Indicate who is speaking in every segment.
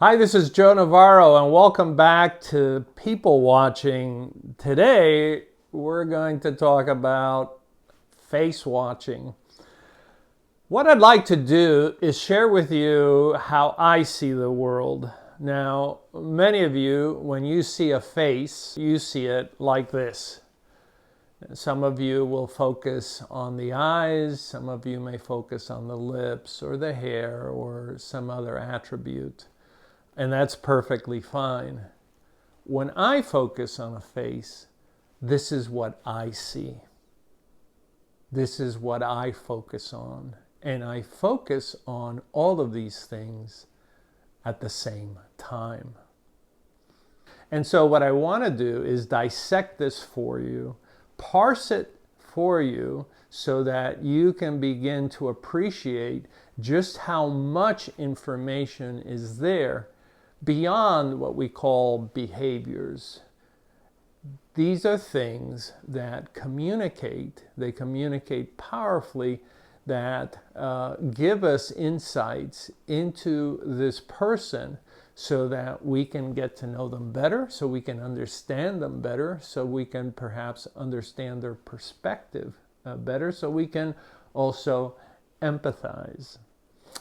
Speaker 1: Hi, this is Joe Navarro, and welcome back to People Watching. Today, we're going to talk about face watching. What I'd like to do is share with you how I see the world. Now, many of you, when you see a face, you see it like this. Some of you will focus on the eyes, some of you may focus on the lips or the hair or some other attribute. And that's perfectly fine. When I focus on a face, this is what I see. This is what I focus on. And I focus on all of these things at the same time. And so what I want to do is dissect this for you, parse it for you so that you can begin to appreciate just how much information is there beyond what we call behaviors. These are things that communicate, they communicate powerfully, that give us insights into this person so that we can get to know them better, so we can understand them better, so we can perhaps understand their perspective better, so we can also empathize.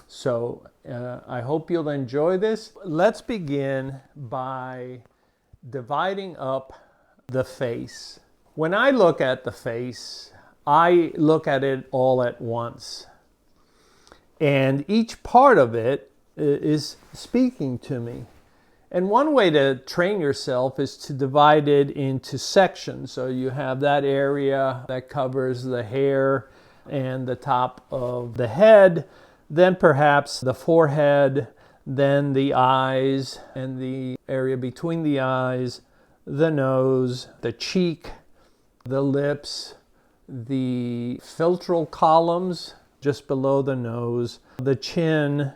Speaker 1: So I hope you'll enjoy this. Let's begin by dividing up the face. When I look at the face, I look at it all at once. And each part of it is speaking to me. And one way to train yourself is to divide it into sections. So you have that area that covers the hair and the top of the head, then perhaps the forehead, then the eyes and the area between the eyes, the nose, the cheek, the lips, the philtral columns just below the nose, the chin,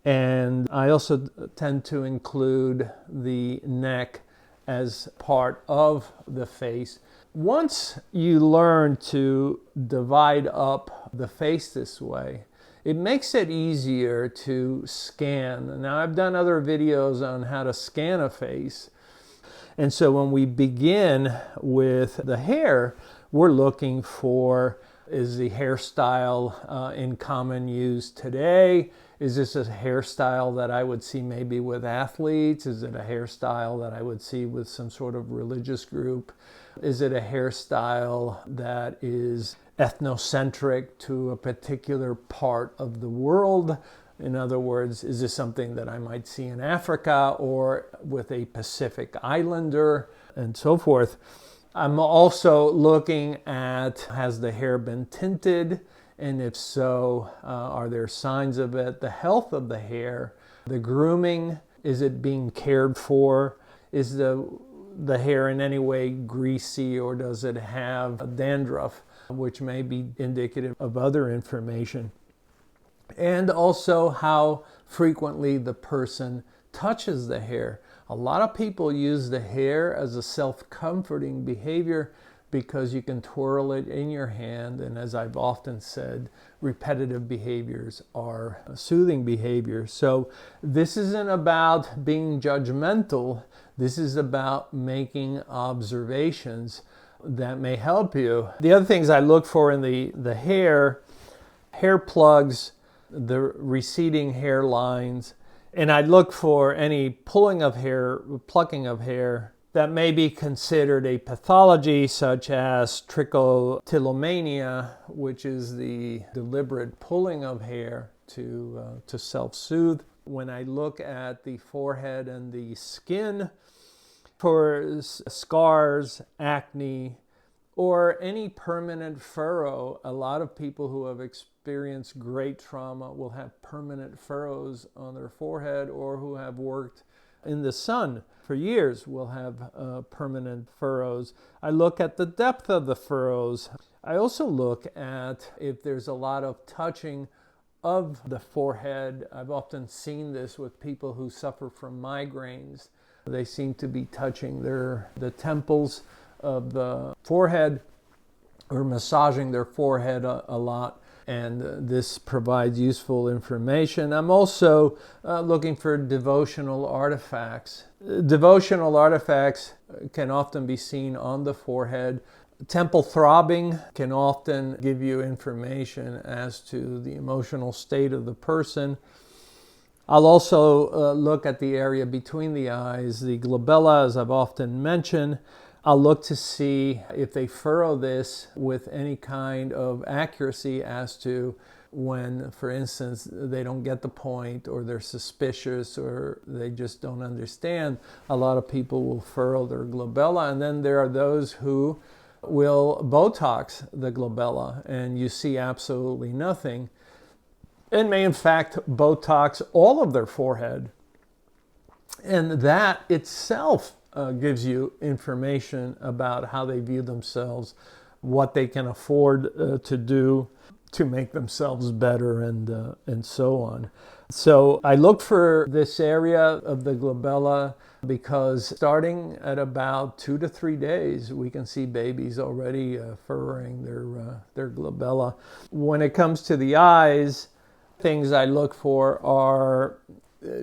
Speaker 1: and I also tend to include the neck as part of the face. Once you learn to divide up the face this way, it makes it easier to scan. Now, I've done other videos on how to scan a face. And so when we begin with the hair, we're looking for, is the hairstyle in common use today? Is this a hairstyle that I would see maybe with athletes? Is it a hairstyle that I would see with some sort of religious group? Is it a hairstyle that is ethnocentric to a particular part of the world? In other words, is this something that I might see in Africa or with a Pacific Islander and so forth? I'm also looking at, has the hair been tinted? And if so, are there signs of it? The health of the hair, the grooming, is it being cared for? Is the hair in any way greasy, or does it have dandruff, which may be indicative of other information? And also how frequently the person touches the hair. A lot of people use the hair as a self-comforting behavior because you can twirl it in your hand, and as I've often said, repetitive behaviors are soothing behaviors. So this isn't about being judgmental. This is about making observations that may help you. The other things I look for in the hair plugs, the receding hairlines, and I look for any pulling of hair, plucking of hair that may be considered a pathology, such as trichotillomania, which is the deliberate pulling of hair to self-soothe. When I look at the forehead and the skin for scars, acne, or any permanent furrow, a lot of people who have experienced great trauma will have permanent furrows on their forehead, or who have worked in the sun for years will have permanent furrows. I look at the depth of the furrows. I also look at if there's a lot of touching of the forehead. I've often seen this with people who suffer from migraines. They seem to be touching the temples of the forehead or massaging their forehead a lot. and this provides useful information. I'm also looking for devotional artifacts. Devotional artifacts can often be seen on the forehead. Temple throbbing can often give you information as to the emotional state of the person. I'll also look at the area between the eyes, the glabella, as I've often mentioned. I'll look to see if they furrow this with any kind of accuracy as to when, for instance, they don't get the point, or they're suspicious, or they just don't understand. A lot of people will furrow their glabella, and then there are those who will Botox the glabella, and you see absolutely nothing, and may in fact Botox all of their forehead. And that itself gives you information about how they view themselves, what they can afford to do to make themselves better, and so on. So I look for this area of the glabella because starting at about 2 to 3 days, we can see babies already furrowing their glabella. When it comes to the eyes, things I look for are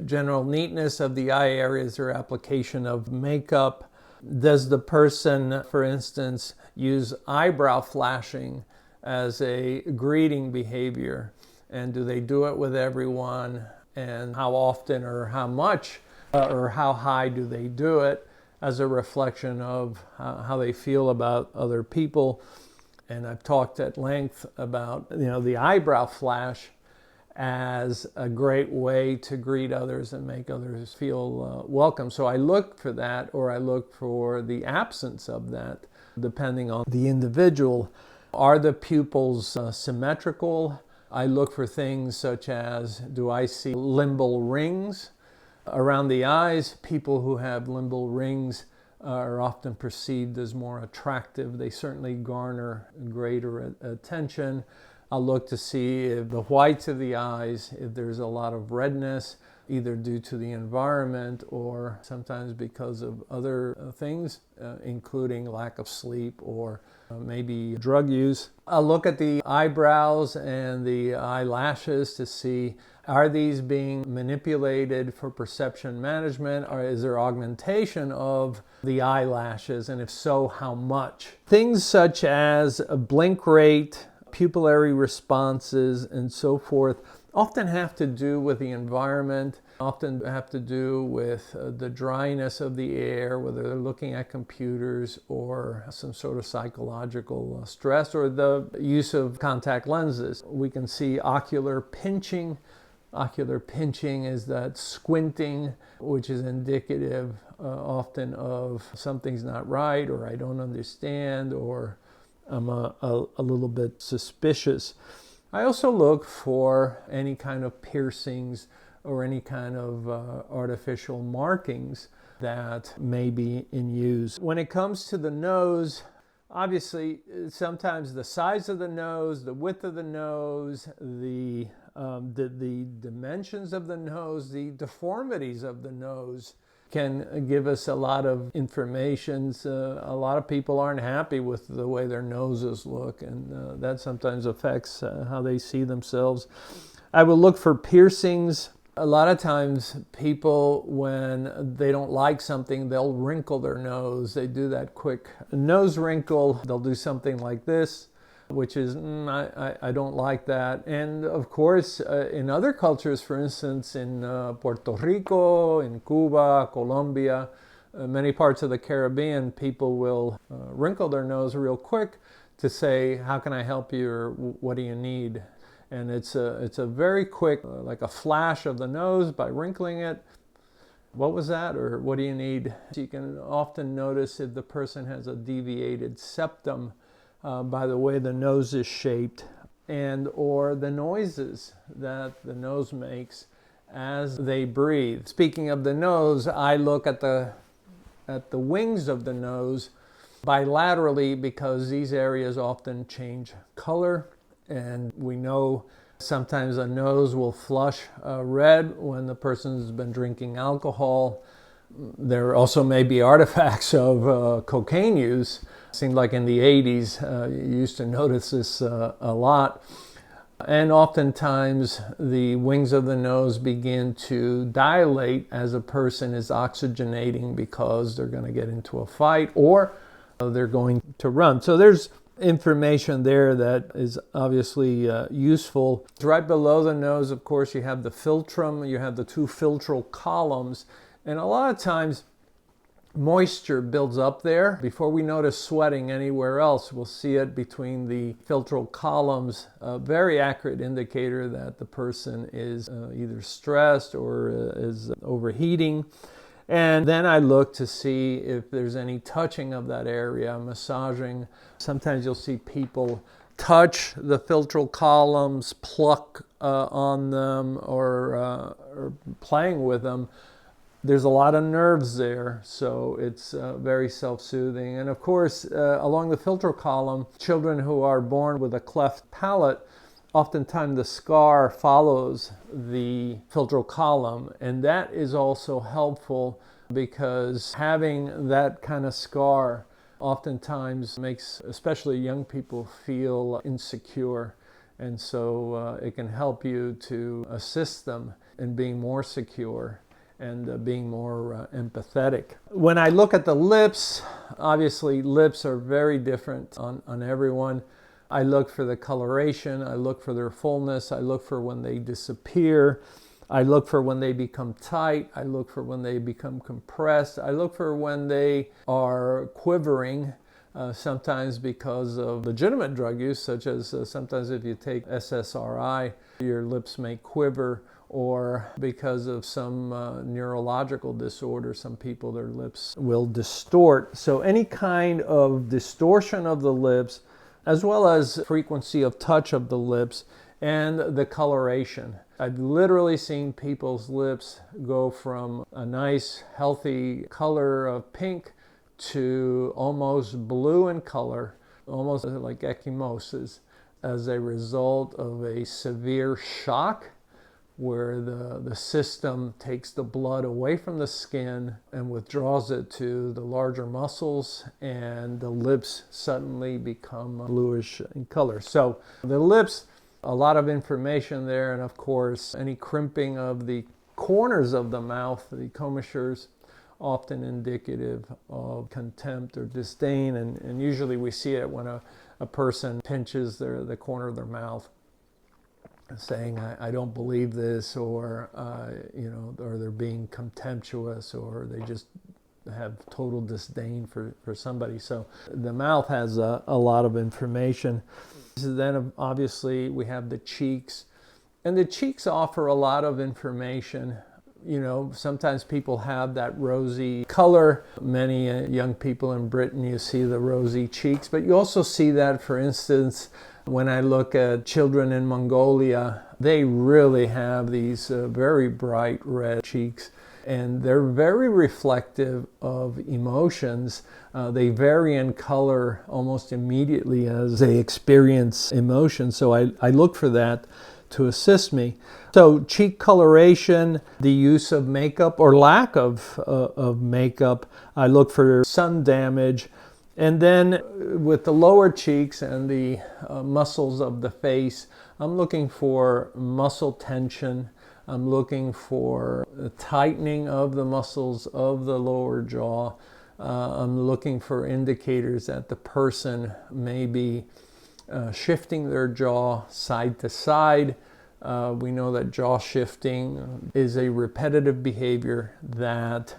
Speaker 1: general neatness of the eye areas or application of makeup. Does the person, for instance, use eyebrow flashing as a greeting behavior? And do they do it with everyone? And how often, or how much, or how high do they do it as a reflection of how they feel about other people? And I've talked at length about, the eyebrow flash as a great way to greet others and make others feel welcome. So I look for that, or I look for the absence of that, depending on the individual. Are the pupils symmetrical? I look for things such as, do I see limbal rings around the eyes? People who have limbal rings are often perceived as more attractive. They certainly garner greater attention. I'll look to see if the whites of the eyes, if there's a lot of redness, either due to the environment or sometimes because of other things, including lack of sleep or maybe drug use. I'll look at the eyebrows and the eyelashes to see, are these being manipulated for perception management, or is there augmentation of the eyelashes, and if so, how much? Things such as a blink rate, pupillary responses, and so forth often have to do with the environment, often have to do with the dryness of the air, whether they're looking at computers or some sort of psychological stress, or the use of contact lenses. We can see ocular pinching. Ocular pinching is that squinting, which is indicative often of something's not right, or I don't understand, or I'm a little bit suspicious. I also look for any kind of piercings or any kind of artificial markings that may be in use. When it comes to the nose, obviously sometimes the size of the nose, the width of the nose, the dimensions of the nose, the deformities of the nose can give us a lot of information. A lot of people aren't happy with the way their noses look, and that sometimes affects how they see themselves. I will look for piercings. A lot of times people, when they don't like something, they'll wrinkle their nose. They do that quick nose wrinkle. They'll do something like this, which is, I don't like that. And of course, in other cultures, for instance, in Puerto Rico, in Cuba, Colombia, many parts of the Caribbean, people will wrinkle their nose real quick to say, how can I help you, or what do you need? And it's a very quick, like a flash of the nose by wrinkling it. What was that? Or what do you need? You can often notice if the person has a deviated septum by the way the nose is shaped, and or the noises that the nose makes as they breathe. Speaking of the nose, I look at the wings of the nose bilaterally, because these areas often change color, and we know sometimes a nose will flush red when the person's been drinking alcohol. There also may be artifacts of cocaine use. Seemed like in the 80s, you used to notice this a lot. And oftentimes the wings of the nose begin to dilate as a person is oxygenating because they're going to get into a fight or they're going to run. So there's information there that is obviously useful. Right below the nose, of course, you have the philtrum, you have the two philtral columns, and a lot of times moisture builds up there. Before we notice sweating anywhere else, we'll see it between the philtral columns, a very accurate indicator that the person is either stressed or is overheating. And then I look to see if there's any touching of that area, massaging. Sometimes you'll see people touch the philtral columns, pluck on them, or playing with them. There's a lot of nerves there, so it's very self-soothing. And of course, along the philtral column, children who are born with a cleft palate, oftentimes the scar follows the philtral column, and that is also helpful because having that kind of scar oftentimes makes especially young people feel insecure, and so it can help you to assist them in being more secure and being more empathetic. When I look at the lips, obviously lips are very different on everyone. I look for the coloration, I look for their fullness, I look for when they disappear, I look for when they become tight, I look for when they become compressed, I look for when they are quivering, sometimes because of legitimate drug use, such as sometimes if you take SSRI, your lips may quiver, or because of some neurological disorder, some people, their lips will distort. So any kind of distortion of the lips, as well as frequency of touch of the lips and the coloration. I've literally seen people's lips go from a nice, healthy color of pink to almost blue in color, almost like ecchymosis, as a result of a severe shock where the system takes the blood away from the skin and withdraws it to the larger muscles, and the lips suddenly become bluish in color. So the lips, a lot of information there, and of course any crimping of the corners of the mouth, the commissures, often indicative of contempt or disdain, and usually we see it when a person pinches the corner of their mouth, saying, I don't believe this, or or they're being contemptuous, or they just have total disdain for somebody. So the mouth has a lot of information. Then obviously we have the cheeks, and the cheeks offer a lot of information. You know, sometimes people have that rosy color. Many young people in Britain, you see the rosy cheeks, but you also see that, for instance, when I look at children in Mongolia, they really have these very bright red cheeks, and they're very reflective of emotions. They vary in color almost immediately as they experience emotion, so I look for that to assist me. So cheek coloration, the use of makeup or lack of makeup, I look for sun damage. And then with the lower cheeks and the muscles of the face, I'm looking for muscle tension. I'm looking for a tightening of the muscles of the lower jaw. I'm looking for indicators that the person may be shifting their jaw side to side. We know that jaw shifting is a repetitive behavior that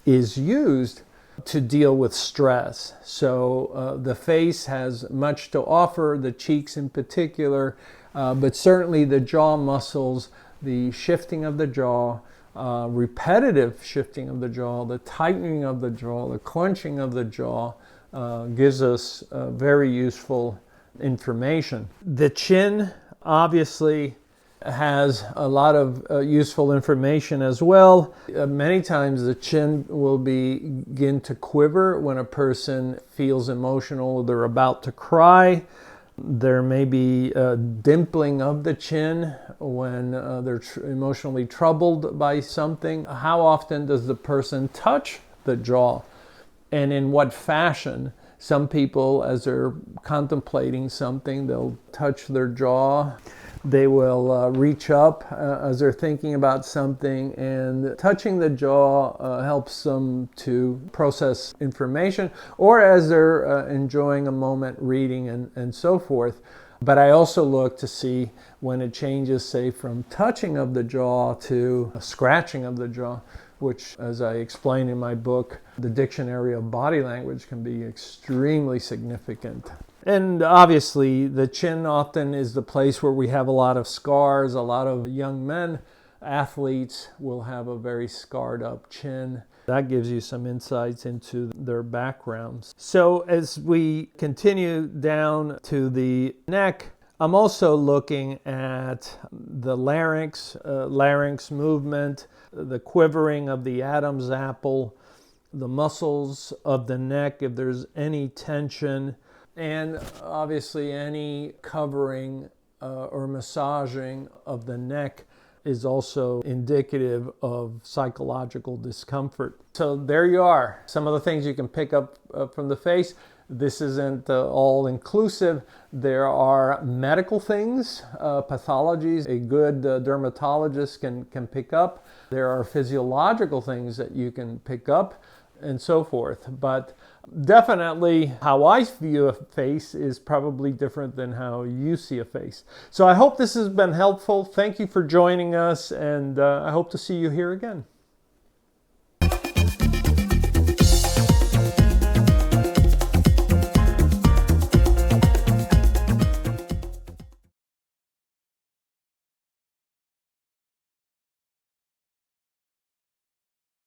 Speaker 1: is used to deal with stress. So the face has much to offer, the cheeks in particular, but certainly the jaw muscles, the shifting of the jaw, repetitive shifting of the jaw, the tightening of the jaw, the clenching of the jaw gives us very useful information. The chin obviously has a lot of useful information as well. Many times the chin will begin to quiver when a person feels emotional, they're about to cry. There may be a dimpling of the chin when they're emotionally troubled by something. How often does the person touch the jaw, and in what fashion? Some people, as they're contemplating something, they'll touch their jaw. They will reach up as they're thinking about something, and touching the jaw helps them to process information, or as they're enjoying a moment reading and so forth. But I also look to see when it changes, say, from touching of the jaw to scratching of the jaw, which, as I explain in my book, The Dictionary of Body Language, can be extremely significant. And obviously, the chin often is the place where we have a lot of scars. A lot of young men, athletes, will have a very scarred up chin. That gives you some insights into their backgrounds. So as we continue down to the neck, I'm also looking at the larynx, larynx movement, the quivering of the Adam's apple, the muscles of the neck, if there's any tension, and obviously any covering or massaging of the neck is also indicative of psychological discomfort. So there you are, some of the things you can pick up from the face. This isn't all inclusive. There are medical things, pathologies a good dermatologist can pick up. There are physiological things that you can pick up, and so forth. But definitely how I view a face is probably different than how you see a face. So I hope this has been helpful. Thank you for joining us, and I hope to see you here again.